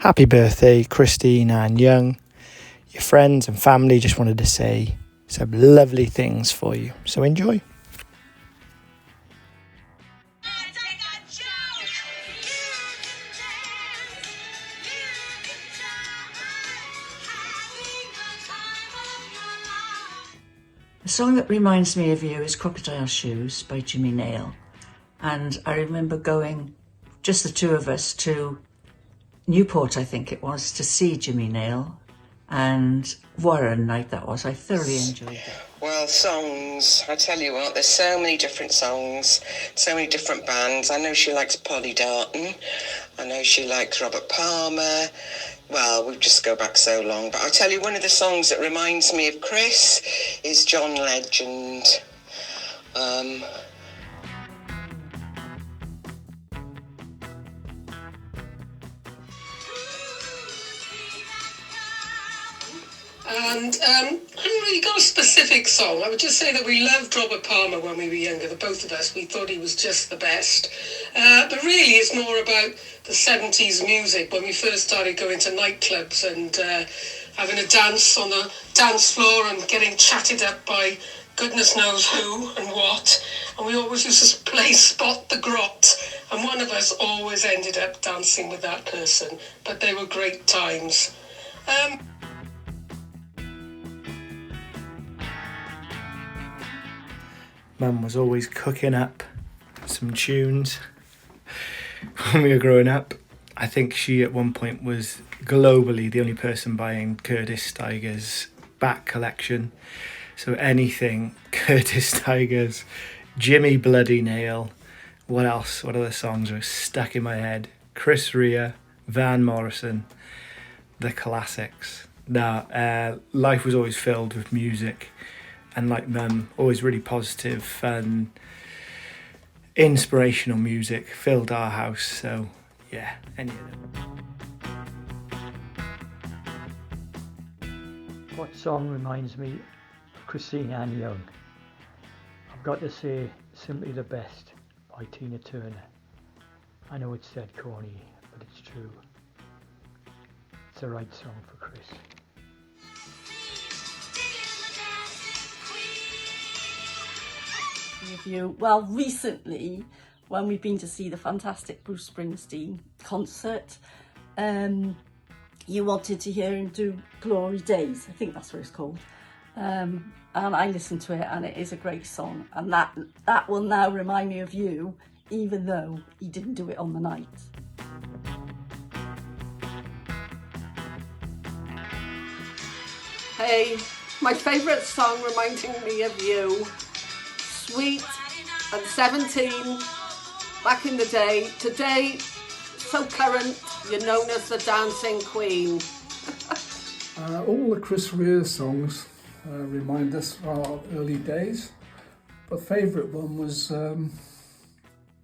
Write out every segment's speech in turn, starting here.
Happy birthday, Christine Ann Young. Your friends and family just wanted to say some lovely things for you. So enjoy. The song that reminds me of you is Crocodile Shoes by Jimmy Nail. And I remember going, just the two of us, to Newport, I think it was, to see Jimmy Nail. And what a night that was. I thoroughly enjoyed it. Well, songs, I tell you what, there's so many different songs, so many different bands. I know she likes Polly Darton. I know she likes Robert Palmer. Well, we just go back so long. But I'll tell you, one of the songs that reminds me of Chris is John Legend. And I haven't really got a specific song. I would just say that we loved Robert Palmer when we were younger, the both of us. We thought he was just the best. But really, it's more about the 70s music, when we first started going to nightclubs and having a dance on the dance floor and getting chatted up by goodness knows who and what. And we always used to play Spot the Grot. And one of us always ended up dancing with that person. But they were great times. Mum was always cooking up some tunes when we were growing up. I think she at one point was globally the only person buying Curtis Tigers back collection. So anything Curtis Tigers, Jimmy Bloody Nail, what else? What other songs were stuck in my head? Chris Rea, Van Morrison, the classics. Life was always filled with music. And like Mum, always really positive and inspirational music filled our house. So yeah, any of them. What song reminds me of Christine Ann Young? I've got to say Simply the Best by Tina Turner. I know it's dead corny, but it's true. It's the right song for Chris. Of you. Well, recently, when we've been to see the fantastic Bruce Springsteen concert, you wanted to hear him do Glory Days. I think that's what it's called. And I listened to it, and it is a great song. And that will now remind me of you, even though he didn't do it on the night. Hey, my favourite song reminding me of you. Sweet and 17 back in the day. Today, so current, you're known as the dancing queen. All the Chris Rea songs remind us of our early days. But favourite one was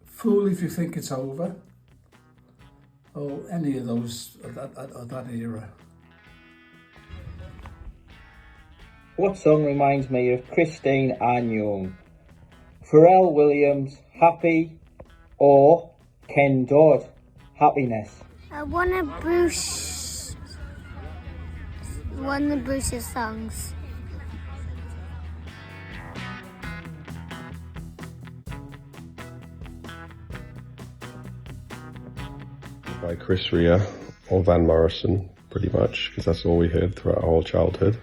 Fool If You Think It's Over, or any of those of that era. What song reminds me of Christine Ann Young? Pharrell Williams, Happy, or Ken Dodd, Happiness. One of Bruce's songs. By Chris Rea or Van Morrison, pretty much, because that's all we heard throughout our whole childhood.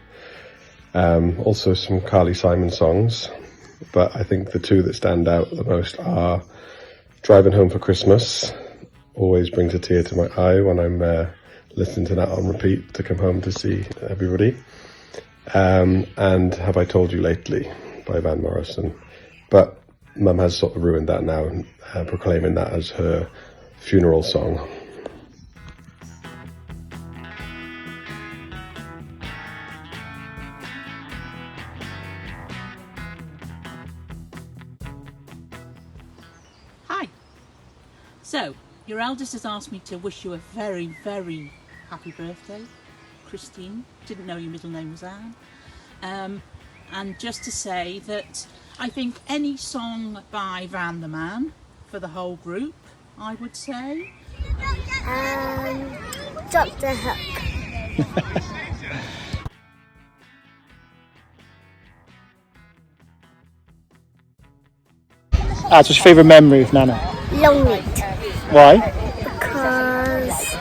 Also some Carly Simon songs. But I think the two that stand out the most are Driving Home for Christmas. Always brings a tear to my eye when I'm listening to that on repeat to come home to see everybody. And Have I Told You Lately by Van Morrison. But Mum has sort of ruined that now, proclaiming that as her funeral song. So, your eldest has asked me to wish you a very, very happy birthday, Christine. Didn't know your middle name was Anne. And just to say that I think any song by Van the Man for the whole group, I would say. Drop the hook. What's your favourite memory of Nana? Longleat. Why? Because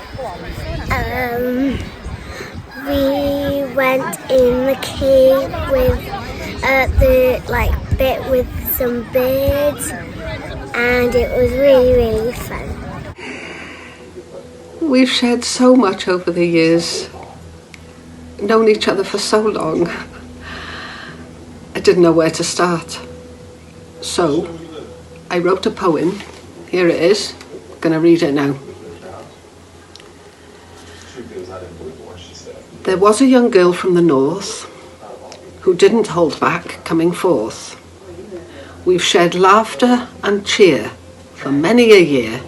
we went in the cave with the bit with some birds, and it was really, really fun. We've shared so much over the years, known each other for so long. I didn't know where to start. So I wrote a poem. Here it is. I'm going to read it now. There was a young girl from the north who didn't hold back coming forth. We've shared laughter and cheer for many a year.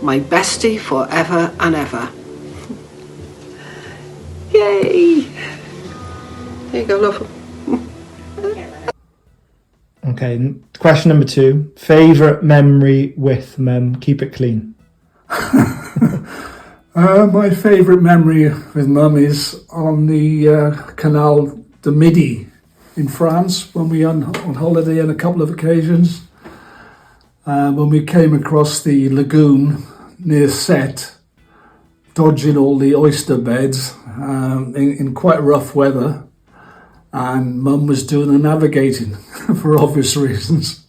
My bestie forever and ever. Yay! There you go, love. Okay, question number 2. Favourite memory with Mum? Keep it clean. My favourite memory with Mum is on the Canal de Midi in France when we were on holiday on a couple of occasions. When we came across the lagoon near Sète, dodging all the oyster beds in quite rough weather, and Mum was doing the navigating for obvious reasons.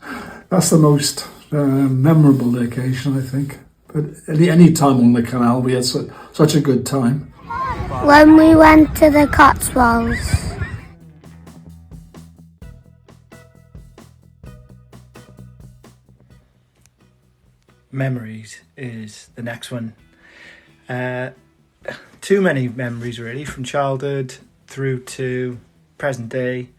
That's the most memorable occasion, I think. But any time on the canal, we had such a good time. When we went to the Cotswolds. Memories is the next one. Too many memories really, from childhood through to present day.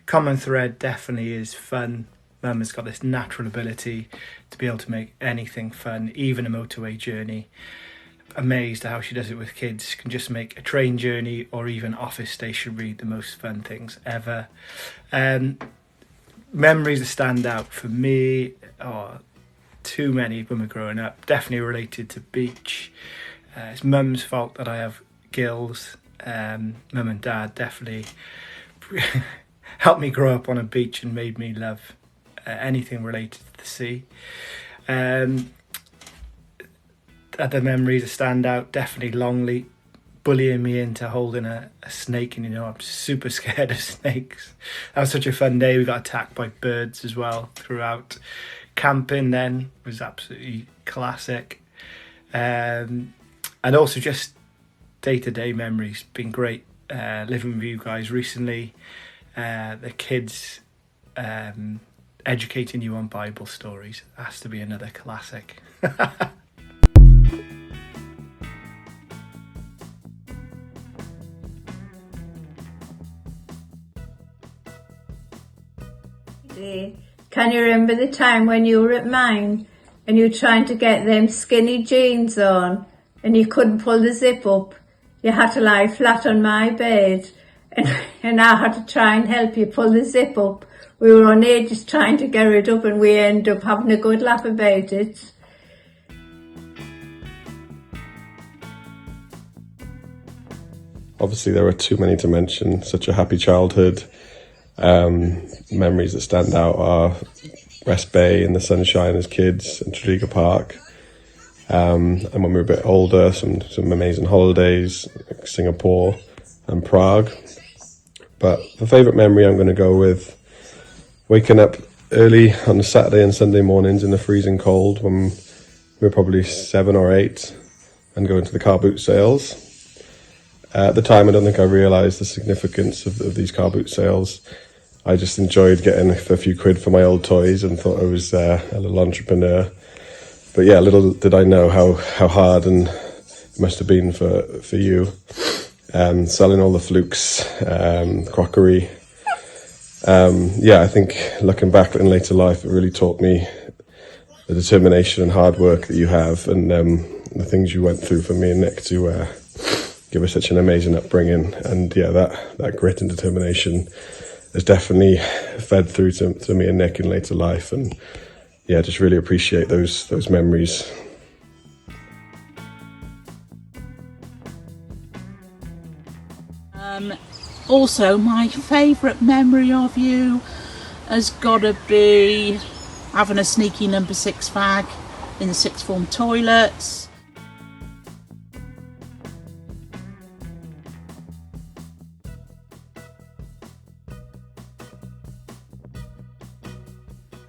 Common thread definitely is fun. Mum has got this natural ability to be able to make anything fun, even a motorway journey. Amazed at how she does it with kids. She can just make a train journey or even office stationery the most fun things ever. Memories that stand out for me are too many when we're growing up. Definitely related to beach. It's Mum's fault that I have gills. Mum and Dad definitely helped me grow up on a beach and made me love anything related to the sea. Other memories that stand out, definitely Longleat bullying me into holding a snake, and I'm super scared of snakes. That was such a fun day. We got attacked by birds as well throughout. Camping then was absolutely classic. And also just day-to-day memories, been great living with you guys recently. The kids educating you on Bible stories has to be another classic. Can you remember the time when you were at mine and you were trying to get them skinny jeans on and you couldn't pull the zip up? You had to lie flat on my bed and I had to try and help you pull the zip up. We were on ages trying to get it up and we ended up having a good laugh about it. Obviously there are too many to mention. Such a happy childhood. Memories that stand out are West Bay in the sunshine as kids and Tredegar Park. And when we were a bit older, some amazing holidays, like Singapore and Prague. But the favourite memory I'm going to go with waking up early on a Saturday and Sunday mornings in the freezing cold when we were probably 7 or 8 and going to the car boot sales. At the time, I don't think I realised the significance of these car boot sales. I just enjoyed getting a few quid for my old toys and thought I was a little entrepreneur. But yeah, little did I know how hard and it must have been for you. Selling all the flukes, crockery. I think looking back in later life, it really taught me the determination and hard work that you have, and the things you went through for me and Nick to give us such an amazing upbringing. And yeah, that grit and determination has definitely fed through to me and Nick in later life. And yeah, just really appreciate those memories. Also, my favourite memory of you has got to be having a sneaky number 6 fag in the sixth form toilets.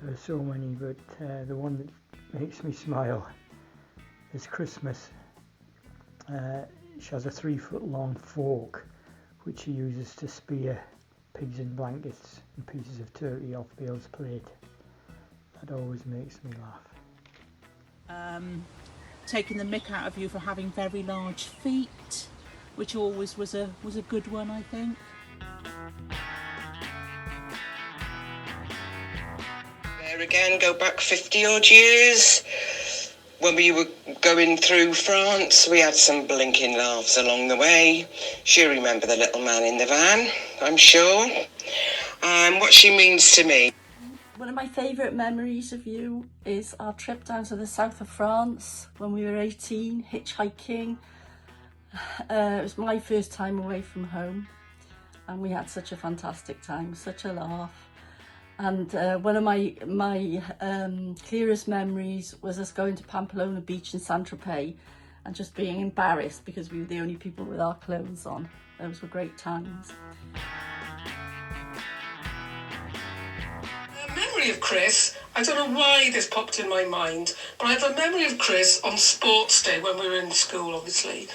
There are so many, but the one that makes me smile is Christmas. She has a 3-foot-long fork which she uses to spear pigs in blankets and pieces of turkey off Bill's plate. That always makes me laugh. Taking the mick out of you for having very large feet, which always was a good one, I think. There again, go back 50 odd years. When we were going through France, we had some blinking laughs along the way. She'll remember the little man in the van, I'm sure. And what she means to me. One of my favourite memories of you is our trip down to the south of France when we were 18, hitchhiking. It was my first time away from home and we had such a fantastic time, such a laugh. And one of my clearest memories was us going to Pamplona Beach in Saint-Tropez and just being embarrassed because we were the only people with our clothes on. Those were great times. A memory of Chris, I don't know why this popped in my mind, but I have a memory of Chris on sports day when we were in school, obviously.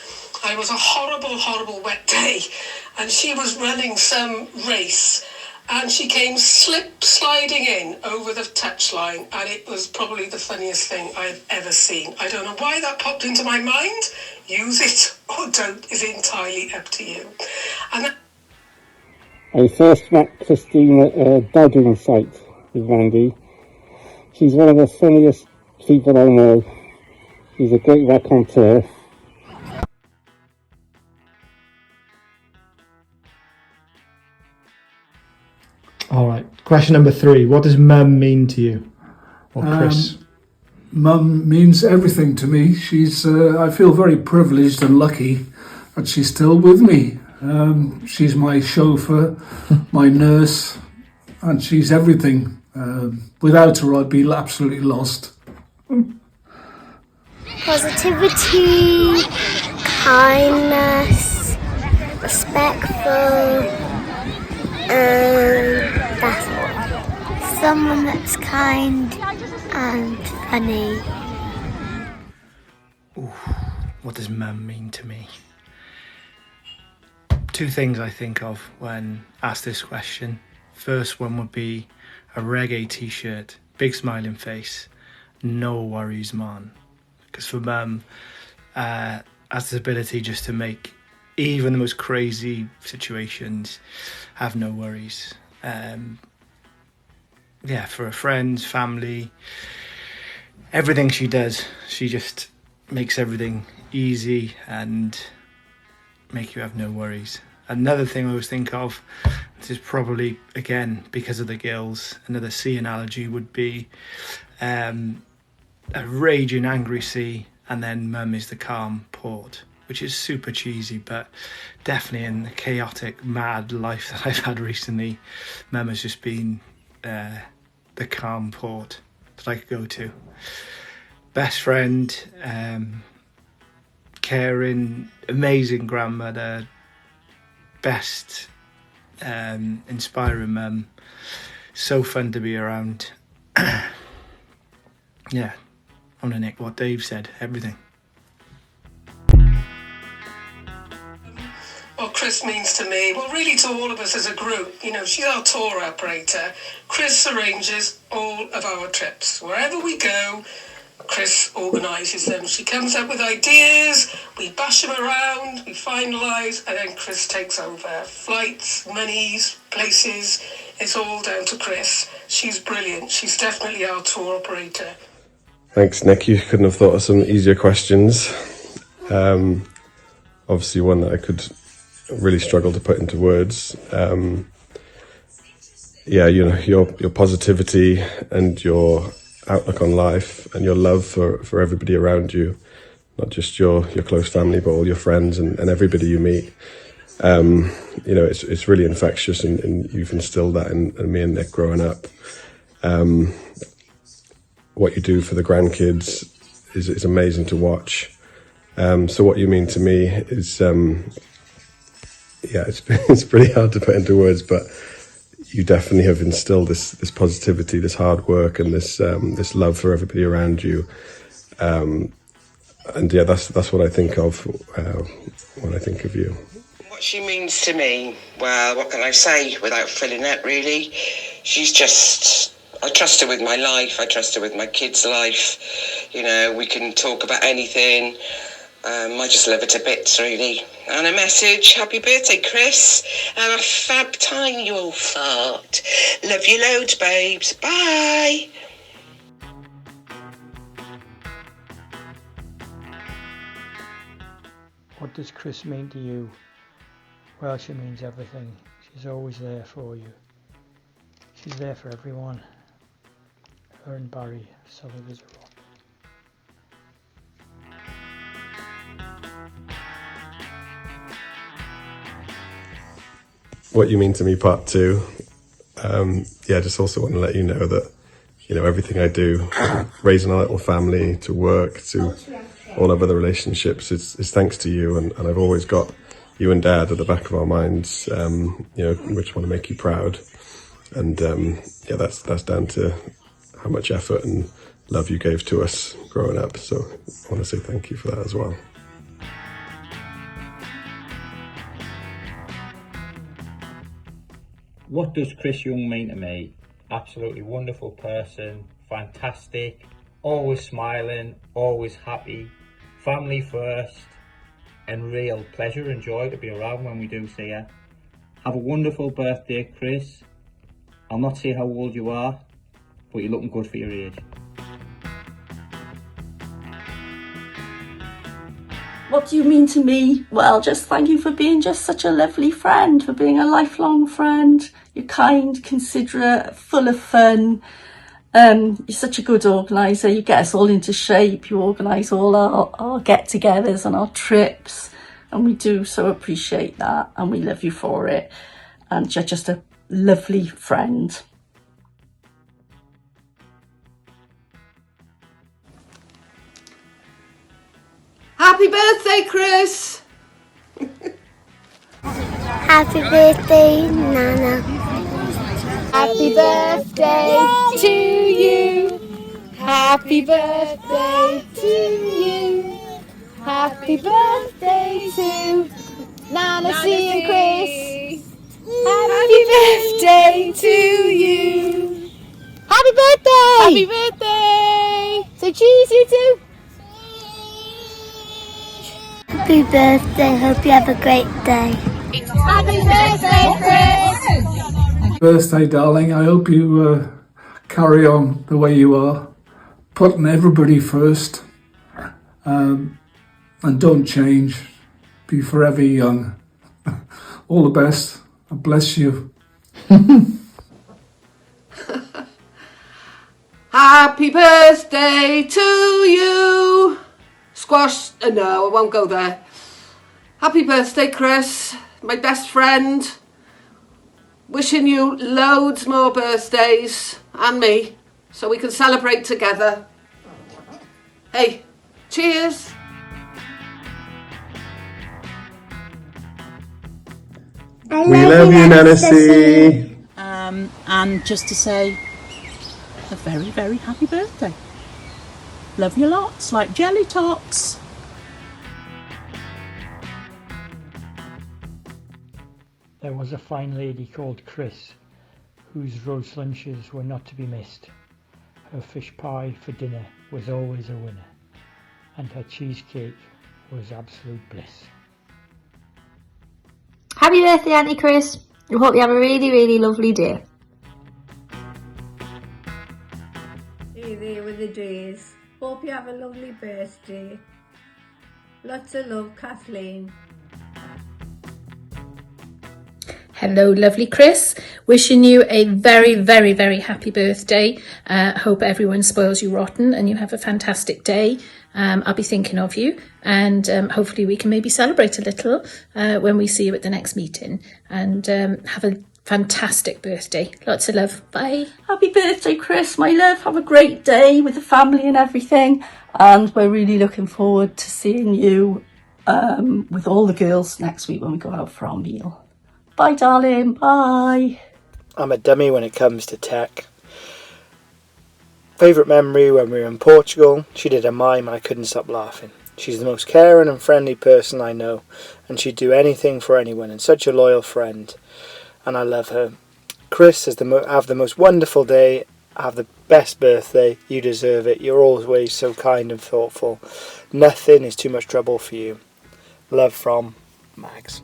And it was a horrible, horrible wet day and she was running some race. And she came sliding in over the touchline, and it was probably the funniest thing I've ever seen. I don't know why that popped into my mind. Use it or don't is entirely up to you. And I first met Christine at a diving site with Randy. She's one of the funniest people I know. She's a great raconteur. All right. Question number 3. What does Mum mean to you? Or Chris? Mum means everything to me. She's. I feel very privileged and lucky that she's still with me. She's my chauffeur, my nurse, and she's everything. Without her, I'd be absolutely lost. Positivity, kindness, respectful, that's all. Someone that's kind and funny. Ooh, what does Mum mean to me? 2 things I think of when asked this question. First one would be a reggae t-shirt, big smiling face, no worries man. Because for Mum, has this ability just to make even the most crazy situations have no worries. For her friends, family, everything she does, she just makes everything easy and make you have no worries. Another thing I always think of, this is probably, again, because of the gills, another sea analogy would be a raging angry sea, and then Mum is the calm port, which is super cheesy, but definitely in the chaotic, mad life that I've had recently, Mum has just been the calm port that I could go to. Best friend, caring, amazing grandmother, best inspiring Mum, so fun to be around. Yeah, I'm gonna nick what Dave said, everything. what Chris means to me, well, really to all of us as a group. You know, she's our tour operator. Chris arranges all of our trips. Wherever we go, Chris organises them. She comes up with ideas, we bash them around, we finalise, and then Chris takes over. Flights, monies, places, it's all down to Chris. She's brilliant. She's definitely our tour operator. Thanks, Nick. You couldn't have thought of some easier questions. Obviously one that I could really struggle to put into words. Your positivity and your outlook on life and your love for everybody around you, not just your close family, but all your friends and everybody you meet. You know, it's really infectious, and you've instilled that in me and Nick growing up. What you do for the grandkids is amazing to watch. So what you mean to me is, it's pretty hard to put into words, but you definitely have instilled this positivity, this hard work, and this love for everybody around you. And yeah, that's what I think of when I think of you. What she means to me, well, what can I say without filling it, really? She's just, I trust her with my life, I trust her with my kids' life. You know, we can talk about anything. I just love her to bits, really. And a message, happy birthday, Chris. Have a fab time, you old fart. Love you loads, babes. Bye. What does Chris mean to you? Well, she means everything. She's always there for you. She's there for everyone. Her and Barry, solid as a rock. What you mean to me, part 2. Just also want to let you know that, you know, everything I do, raising a little family, to work, to all of other relationships, is thanks to you, and I've always got you and Dad at the back of our minds, you know, which want to make you proud. And that's down to how much effort and love you gave to us growing up. So I want to say thank you for that as well. What does Chris Young mean to me? Absolutely wonderful person, fantastic, always smiling, always happy, family first, and real pleasure and joy to be around when we do see her. Have a wonderful birthday, Chris. I'll not say how old you are, but you're looking good for your age. What do you mean to me? Well, just thank you for being just such a lovely friend, for being a lifelong friend. You're kind, considerate, full of fun. You're such a good organiser. You get us all into shape. You organise all our get-togethers and our trips. And we do so appreciate that. And we love you for it. And you're just a lovely friend. Happy birthday, Chris! Happy birthday, Nana. Happy birthday to you. Happy birthday to you. Happy birthday to Nana, C and Chris. Happy birthday to you. Happy birthday! Happy birthday! So cheese, you two. Happy birthday. Hope you have a great day. Happy birthday, Chris! Birthday, darling. I hope you carry on the way you are, putting everybody first, and don't change. Be forever young. All the best. God bless you. Happy birthday to you. Squash, no, I won't go there. Happy birthday, Chris, my best friend. Wishing you loads more birthdays, and me, so we can celebrate together. Hey, cheers. We love you, Nana C. And just to say a very, very happy birthday. Love you lots, like jelly tots. There was a fine lady called Chris, whose roast lunches were not to be missed. Her fish pie for dinner was always a winner, and her cheesecake was absolute bliss. Happy birthday, Auntie Chris. I hope you have a really, really lovely day. Hey there with the days. Hope you have a lovely birthday. Lots of love, Kathleen. Hello, lovely Chris. Wishing you a very, very, very happy birthday. Hope everyone spoils you rotten and you have a fantastic day. I'll be thinking of you, and hopefully we can maybe celebrate a little when we see you at the next meeting. And have a fantastic birthday. Lots of love. Bye. Happy birthday, Chris, my love. Have a great day with the family and everything. And we're really looking forward to seeing you with all the girls next week when we go out for our meal. Bye, darling. Bye. I'm a dummy when it comes to tech. Favourite memory when we were in Portugal, she did a mime and I couldn't stop laughing. She's the most caring and friendly person I know, and she'd do anything for anyone, and such a loyal friend, and I love her. Chris, have the most wonderful day, have the best birthday, you deserve it, you're always so kind and thoughtful. Nothing is too much trouble for you. Love from Mags.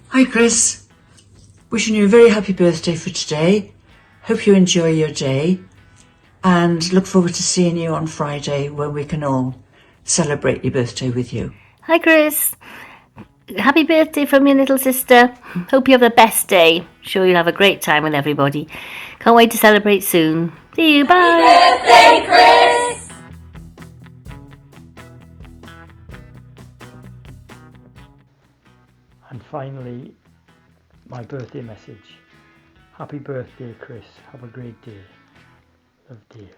Hi Chris, wishing you a very happy birthday for today. Hope you enjoy your day and look forward to seeing you on Friday when we can all celebrate your birthday with you. Hi Chris, happy birthday from your little sister. Hope you have the best day. Sure you'll have a great time with everybody. Can't wait to celebrate soon. See you, bye. Happy birthday, Chris! And finally, my birthday message. Happy birthday, Chris. Have a great day. Love, Dave.